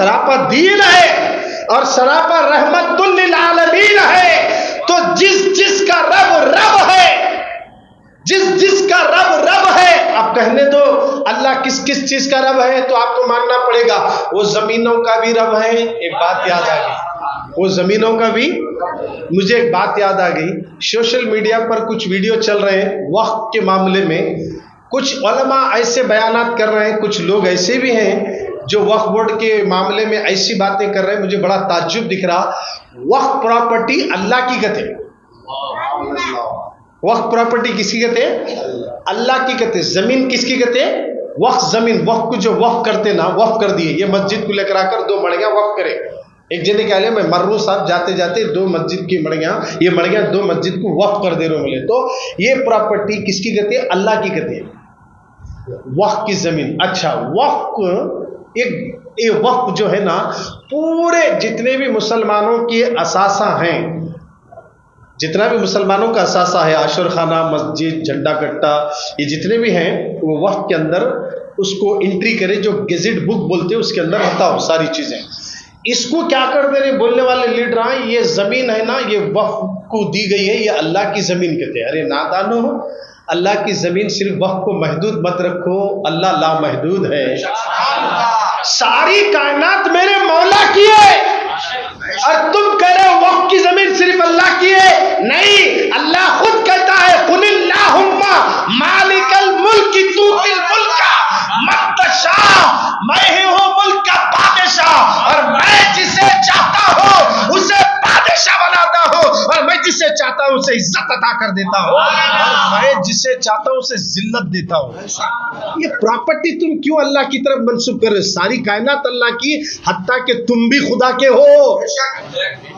سراپا دین ہے اور سراپا رحمت للعالمین ہے، تو جس کا رب رب ہے، جس کا رب ہے، اب کہنے دو اللہ کس چیز کا رب ہے تو آپ کو ماننا پڑے گا وہ زمینوں کا بھی رب ہے۔ ایک بات یاد آ گئی، وہ زمینوں کا بھی، مجھے ایک بات یاد آ گئی، سوشل میڈیا پر کچھ ویڈیو چل رہے ہیں وقت کے معاملے میں، کچھ علماء ایسے بیانات کر رہے ہیں، کچھ لوگ ایسے بھی ہیں جو وقف بورڈ کے معاملے میں ایسی باتیں کر رہے ہیں، مجھے بڑا تعجب دکھ رہا۔ وقف پراپرٹی اللہ کی کہتے ہیں، وقف پراپرٹی کس کی کہتے ہیں؟ اللہ کی کہتے ہیں۔ زمین کس کی کہتے ہیں؟ وقف زمین، وقف کو جو وقف کرتے نا، وقف کر دیے، یہ مسجد کو لے کر آ کر 2 مڑیاں وقف کرے۔ ایک جنے کہہ لے میں مر رہا ہوں صاحب، جاتے جاتے 2 مسجد کی مڑیاں، یہ مڑیاں 2 مسجد کو وقف کر دے رہے ملے، تو یہ پراپرٹی کس کی کہتے ہیں؟ اللہ کی کہتے ہیں، وقف کی زمین۔ اچھا، وقف ایک وقف جو ہے نا، پورے جتنے بھی مسلمانوں کی اثاثہ ہیں، جتنا بھی مسلمانوں کا اثاثہ ہے، عاشور خانہ، مسجد، جھنڈا کٹا، یہ جتنے بھی ہیں، وہ وقف کے اندر اس کو انٹری کرے، جو گیزٹ بک بولتے ہیں اس کے اندر ہوتا ہو ساری چیزیں۔ اس کو کیا کر دے رہے بولنے والے لیڈر ہیں، یہ زمین ہے نا، یہ وقف کو دی گئی ہے، یہ اللہ کی زمین کہتے ہیں۔ ارے نادانو، اللہ کی زمین صرف وقف کو محدود مت رکھو، اللہ لامحدود ہے۔ ساری کائنات میرے مولا کی ہے، اور تم کہہ رہے ہو وقف کی زمین صرف اللہ کی ہے؟ نہیں، اللہ خود کہتا ہے قل اللہم مالک الملک تؤتی الملک من تشاء، میں ہی ہوں ملک کا بادشاہ، اور میں جسے چاہتا ہوں اسے بادشاہ بناتا ہوں، اور میں جسے چاہتا ہوں اسے عزت عطا کر دیتا ہوں، اور میں جسے چاہتا ہوں اسے ذلت دیتا ہوں۔ یہ پراپرٹی تم کیوں اللہ کی طرف منسوب کر رہے؟ ساری کائنات اللہ کی، حتیٰ کہ تم بھی خدا کے ہو۔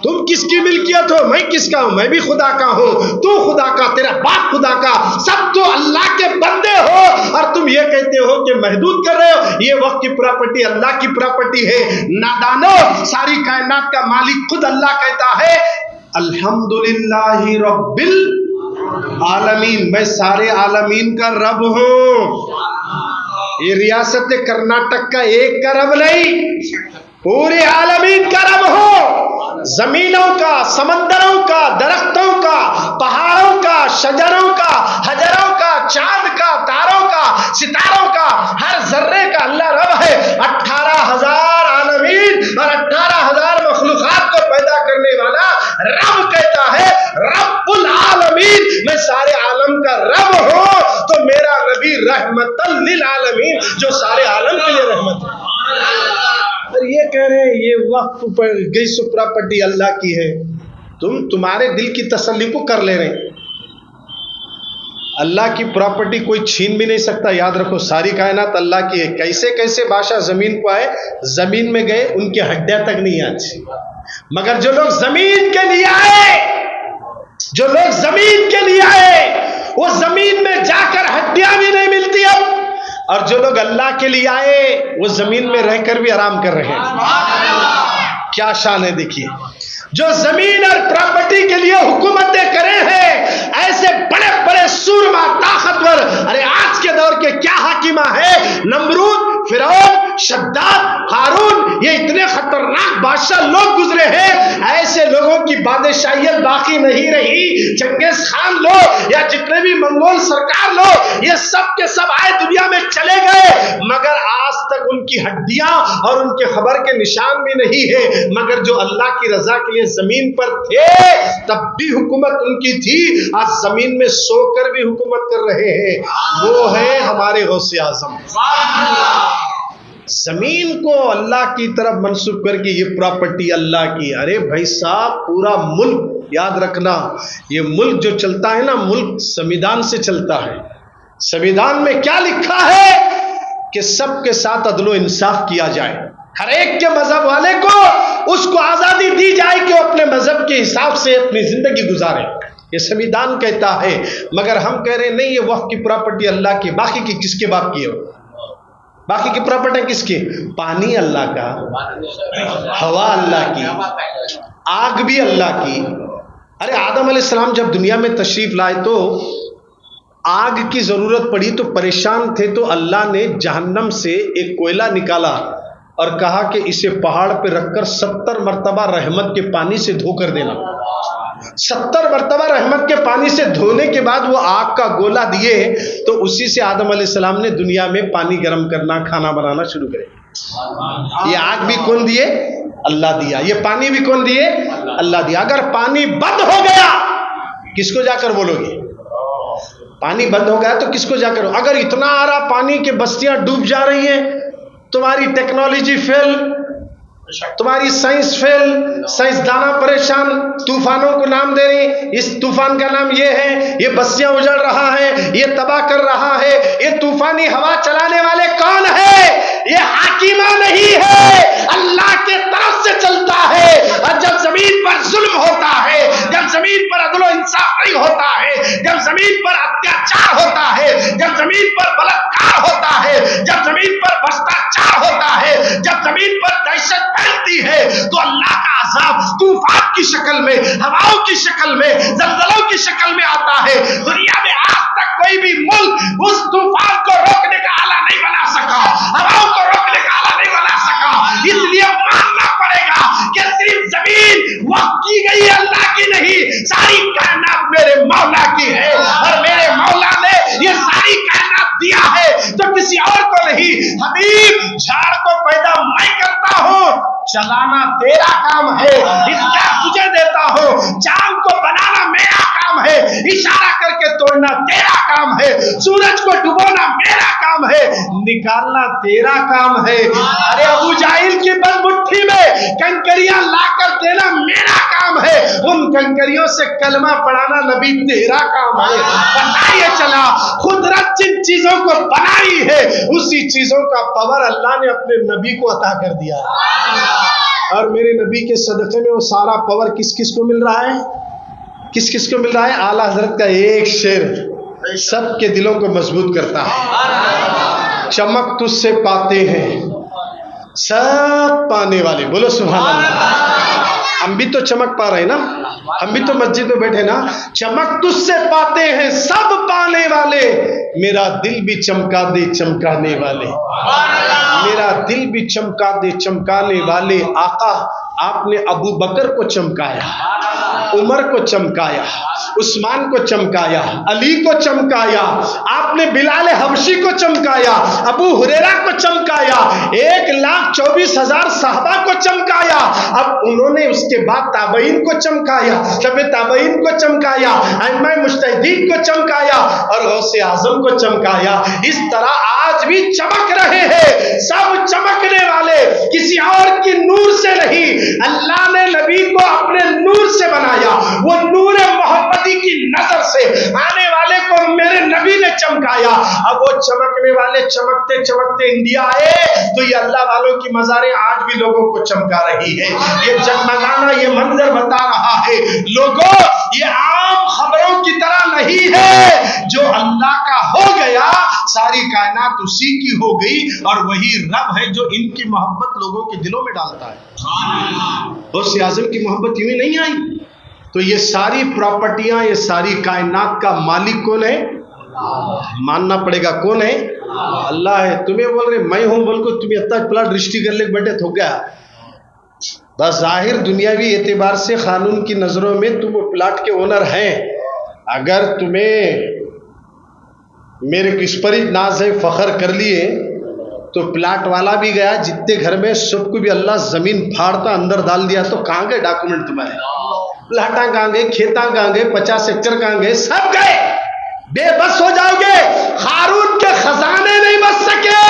تم کس کی ملکیت ہو؟ میں کس کا ہوں؟ میں بھی خدا کا ہوں، تو خدا کا، تیرا باپ خدا کا، سب تو اللہ کے بندے ہو، اور تم یہ کہتے ہو کہ محدود کر رہے ہو، یہ وقت کی پراپرٹی اللہ کی پراپرٹی ہے۔ نادانو، ساری کائنات کا مالک خود اللہ کہتا ہے الحمدللہ رب العالمین، میں سارے عالمین کا رب ہوں۔ یہ ریاست کرناٹک کا ایک کا رب نہیں، پورے عالمین کا رب ہوں، زمینوں کا، سمندروں کا، درختوں کا، پہاڑوں کا، شجروں کا، حجروں کا، چاند کا، تاروں کا، ستاروں کا، ہر ذرے کا اللہ رب ہے۔ 18,000 عالمین اور 18,000 مخلوقات کو پیدا کرنے والا رب کہتا ہے رب العالمین، میں سارے عالم کا رب ہوں، تو میرا نبی رحمت للعالمین، جو سارے عالم کے لیے رحمت ہے۔ اور یہ کہہ رہے ہیں یہ وقف پر گئی سو پراپرٹی اللہ کی ہے، تمہارے دل کی تسلی کو کر لے رہے ہیں۔ اللہ کی پراپرٹی کوئی چھین بھی نہیں سکتا، یاد رکھو ساری کائنات اللہ کی ہے۔ کیسے کیسے بادشاہ زمین کو آئے، زمین میں گئے، ان کی ہڈیاں تک نہیں آتی، مگر جو لوگ زمین کے لیے آئے، جو لوگ زمین کے لیے آئے، وہ زمین میں جا کر ہڈیاں بھی نہیں ملتی اب، اور جو لوگ اللہ کے لیے آئے وہ زمین میں رہ کر بھی آرام کر رہے ہیں۔ کیا شان ہے دیکھیے، جو زمین اور پراپرٹی کے لیے حکومتیں کرے ہیں، ایسے بڑے بڑے سورما طاقتور، ارے آج کے دور کے کیا حاکمہ ہے، نمرود، فرعون، شداد، ہارون، یہ اتنے خطرناک بادشاہ لوگ گزرے ہیں، ایسے لوگوں کی بادشاہیت باقی نہیں رہی۔ چنگیز خان لو یا جتنے بھی منگول سرکار لو، یہ سب کے سب آئے دنیا میں چلے گئے، مگر آج تک ان کی ہڈیاں اور ان کے خبر کے نشان بھی نہیں ہے، مگر جو اللہ کی رضا کے لیے زمین پر تھے تب بھی حکومت ان کی تھی، آج زمین میں سو کر بھی حکومت کر رہے ہیں، وہ ہے ہمارے غوث اعظم۔ زمین کو اللہ کی طرف منسوب کر کے یہ پراپرٹی اللہ کی، ارے بھائی صاحب پورا ملک، یاد رکھنا یہ ملک جو چلتا ہے نا، ملک سمویدھان سے چلتا ہے۔ سمویدھان میں کیا لکھا ہے کہ سب کے ساتھ عدل و انصاف کیا جائے، ہر ایک کے مذہب والے کو اس کو آزادی دی جائے کہ وہ اپنے مذہب کے حساب سے اپنی زندگی گزارے، یہ سمویدھان کہتا ہے، مگر ہم کہہ رہے ہیں نہیں، یہ وقف کی پراپرٹی اللہ کی، باقی کی کس کے باپ کی ہو؟ باقی کی پراپرٹی کس کی؟ پانی اللہ کا، ہوا اللہ کی، آگ بھی اللہ کی۔ ارے آدم علیہ السلام جب دنیا میں تشریف لائے تو آگ کی ضرورت پڑی تو پریشان تھے، تو اللہ نے جہنم سے ایک کوئلہ نکالا اور کہا کہ اسے پہاڑ پہ رکھ کر 70 مرتبہ رحمت کے پانی سے دھو کر دینا. 70 مرتبہ رحمت کے پانی سے دھونے کے بعد وہ آگ کا گولا دیے تو اسی سے آدم علیہ السلام نے دنیا میں پانی گرم کرنا، کھانا بنانا شروع کرے. یہ آگ بھی کون دیے؟ اللہ دیا. یہ پانی بھی کون دیے؟ اللہ دیا. اگر پانی بند ہو گیا کس کو جا کر بولو گے؟ پانی بند ہو گیا تو کس کو جا کر؟ اگر اتنا آ رہا پانی کہ بستیاں ڈوب جا رہی ہیں، تمہاری ٹیکنالوجی فیل، تمہاری سائنس فیل، سائنسدانہ پریشان، طوفانوں کو نام دے رہی، اس طوفان کا نام یہ ہے، یہ بستیاں اجڑ رہا ہے، یہ تباہ کر رہا ہے. یہ طوفانی ہوا چلانے والے کون ہے؟ یہ حاکمہ نہیں ہے، اللہ کے طرف سے چلتا ہے. اور جب زمین پر ظلم ہوتا ہے، جب زمین پر عدل و انصاف نہیں ہوتا ہے، جب زمین پر اتیاچار ہوتا ہے، جب زمین پر بلاکار ہوتا ہے، جب زمین پر بھرشٹاچار ہوتا ہے، جب زمین پر دہشت پھیلتی ہے، تو اللہ کا عذاب طوفان کی شکل میں، ہواؤں کی شکل میں، زلزلوں کی شکل میں آتا ہے. دنیا میں آج تک کوئی بھی ملک اس طوفان کو روکنے کا آلہ نہیں بنا سکا، ہواؤں کو روکنے کا آلہ نہیں بنا سکا. اس لیے ماننا پڑے گا کہ صرف زمین وقت کی گئی اللہ کی نہیں، ساری کائنات میرے مولا کی ہے، اور میرے مولا نے یہ ساری کائنات دیا ہے تو کسی اور کو نہیں. حبیب جھاڑ کو پیدا میں کرتا ہوں، چلانا تیرا کام ہے، اختیار تجھے دیتا ہوں. چاند کو بنانا میرا کام ہے، اشارہ کر کے توڑنا تیرا کام ہے. سورج کو ڈبونا میرا کام ہے، نکالنا تیرا کام ہے. ارے ابو جاہل کی بد مٹھی میں کنکریاں لا کر دینا میرا کام ہے، ان کنکریوں سے کلمہ پڑھانا نبی تیرا کام ہے. پتہ یہ چلا قدرت جن چیزوں کو بنائی ہے اسی چیزوں کا پاور اللہ نے اپنے نبی کو عطا کر دیا ہے. اور میرے نبی کے صدقے میں وہ سارا پاور کس کس کو مل رہا ہے؟ کس کس کو مل رہا ہے؟ اعلیٰ حضرت کا ایک شعر سب کے دلوں کو مضبوط کرتا ہے. چمک تجھ سے پاتے ہیں سب پانے والے. بولو سبحان اللہ. ہم بھی تو چمک پا رہے ہیں نا، ہم بھی تو مسجد میں بیٹھے نا. چمک تجھ سے پاتے ہیں سب پانے والے، میرا دل بھی چمکا دے چمکانے والے. میرا دل بھی چمکا دے چمکانے والے. آقا آپ نے ابو بکر کو چمکایا، عمر کو چمکایا، عثمان کو چمکایا، علی کو چمکایا، آپ نے بلال حبشی کو چمکایا، ابو ہریرہ کو چمکایا، 1,24,000 صحابہ کو چمکایا. اب انہوں نے اس کے بعد تابعین کو چمکایا، تب تابعین کو چمکایا، ائمہ مجتہدین کو چمکایا اور غوث اعظم کو چمکایا. اس طرح آج بھی چمک رہے ہیں سب چمکنے والے، کسی اور کی نور سے نہیں. اللہ نے نبی کو اپنے نور سے بنایا، وہ نور محمدی کی نظر سے آنے والے کو میرے نبی نے چمکایا. اب وہ چمکنے والے چمکتے چمکتے انڈیا آئے تو یہ اللہ والوں کی مزاریں آج بھی لوگوں کو چمکا رہی ہے. یہ جگمگانا، یہ منظر بتا رہا ہے لوگوں یہ عام خبروں کی طرح نہیں ہے. جو اللہ کا ہو گیا ساری کائنات اسی کی ہو گئی، اور وہی رب ہے جو ان کی محبت لوگوں کے دلوں میں ڈالتا ہے. غوث اعظم کی محبت یوں ہی نہیں آئی. تو یہ ساری پراپرٹیاں، یہ ساری کائنات کا مالک کون ہے؟ ماننا پڑے گا کون ہے؟ اللہ ہے. تمہیں بول رہے میں ہوں بول کو تمہیں اتنا پلاٹ رشتی کر لے بیٹھے تو گیا. بس ظاہر دنیاوی اعتبار سے قانون کی نظروں میں تم وہ پلاٹ کے اونر ہیں. اگر تمہیں میرے کس پر ناز ہے، فخر کر لیے تو پلاٹ والا بھی گیا، جتنے گھر میں سب کو بھی اللہ زمین پھاڑتا اندر ڈال دیا. تو کہاں گئے ڈاکومنٹ تمہارے؟ پلاٹاں کہاں گئے، کھیتاں کہاں گئے، 50 ایکڑ کہاں گئے؟ سب گئے. بے بس ہو جاؤ گے. قارون کے خزانے نہیں بچ سکے.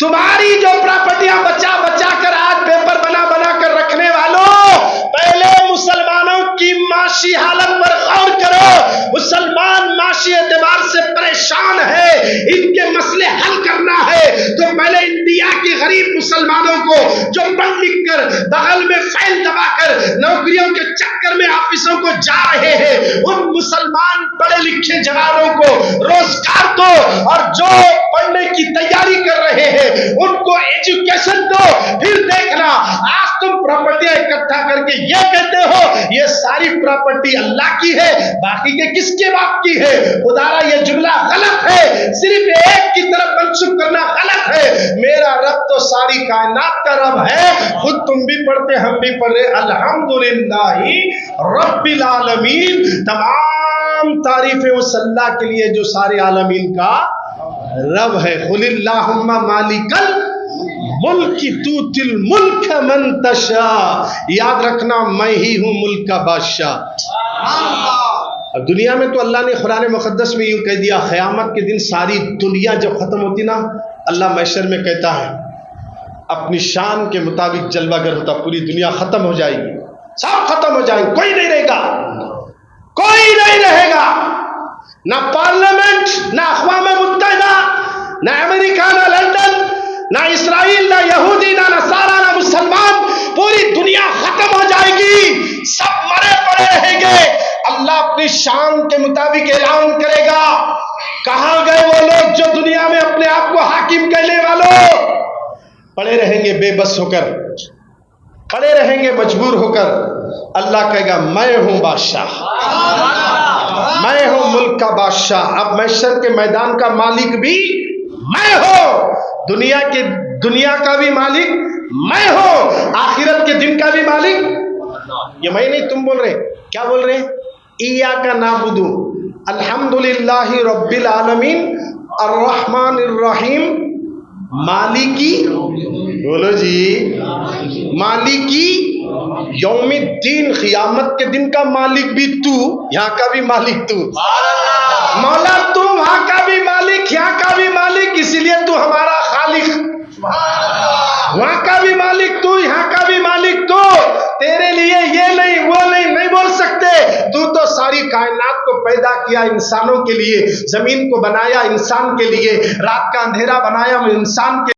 تمہاری جو پراپرٹیاں بچا بچا کر آج پیپر بنا بنا کر رکھنے والوں، پہلے مسلمانوں کی معاشی حالت پر غور کرو. مسلمان معاشی اعتبار سے پریشان ہے، ان کے مسئلے حل کرنا ہے تو پہلے انڈیا کی غریب مسلمانوں کو جو پڑھ لکھ کر بغل میں فائل دبا کر نوکریوں کے چکر میں آفسوں کو جا رہے ہیں، ان مسلمان پڑھے لکھے جوانوں کو روزگار دو، اور جو پڑھنے کی تیاری کر رہے ہیں ان کو ایجوکیشن دو. پھر دیکھنا آج تم پراپرٹیاں اکٹھا کر کے یہ کہتے ہو یہ ساری پراپرٹی اللہ کی ہے، باقی کے کس کے باپ کی ہے؟ خدارا یہ جملہ غلط ہے، صرف ایک کی طرف منسوب کرنا غلط ہے۔ میرا رب تو ساری کائنات کا رب ہے، خود تم بھی پڑھتے ہم بھی پڑھ رہے، الحمدللہ رب العالمین، تمام تعریفیں اس اللہ کے لیے جو سارے عالمین کا رب ہے۔ قل اللہم مالک الملک تؤتی الملک من تشاء، یاد رکھنا میں ہی ہوں ملک کا بادشاہ۔ اب دنیا میں تو اللہ نے قرآن مقدس میں یوں کہہ دیا، قیامت کے دن ساری دنیا جب ختم ہوتی نا، اللہ محشر میں کہتا ہے اپنی شان کے مطابق جلوہ گر ہوتا، پوری دنیا ختم ہو جائے گی، سب ختم ہو جائیں گے، کوئی نہیں رہے گا، کوئی نہیں رہے گا، نہ پارلیمنٹ، نہ اقوام متحدہ، نہ امریکہ، نہ لندن، نہ اسرائیل، نہ یہودی، نہ نصارہ، نہ مسلمان، پوری دنیا ختم ہو جائے گی، سب مرے پڑے رہیں گے۔ اللہ اپنی شان کے مطابق اعلان کرے گا، کہاں گئے وہ لوگ جو دنیا میں اپنے آپ کو حاکم کہنے والوں؟ پڑے رہیں گے بے بس ہو کر، پڑے رہیں گے مجبور ہو کر۔ اللہ کہے گا میں ہوں بادشاہ، میں ہوں ملک کا بادشاہ، اب محشر کے میدان کا مالک بھی میں ہوں، دنیا کا بھی مالک میں ہوں، آخرت کے دن کا بھی مالک یہ میں نہیں، تم بول رہے کیا بول رہے؟ ایاک نعبد الحمدللہ رب العالمین الرحمن الرحیم مالکی، بولو جی، مالکی یوم الدین، قیامت کے دن کا مالک بھی تو، یہاں کا بھی مالک تو، مولا تو وہاں کا بھی مالک، یہاں کا بھی مالک، اسی لیے تو ہمارا خالق، وہاں کا بھی مالک تو، یہاں کا بھی مالک تو، تیرے لیے یہ نہیں وہ نہیں بول سکتے، تو ساری کائنات کو پیدا کیا انسانوں کے لیے، زمین کو بنایا انسان کے لیے، رات کا اندھیرا بنایا انسان کے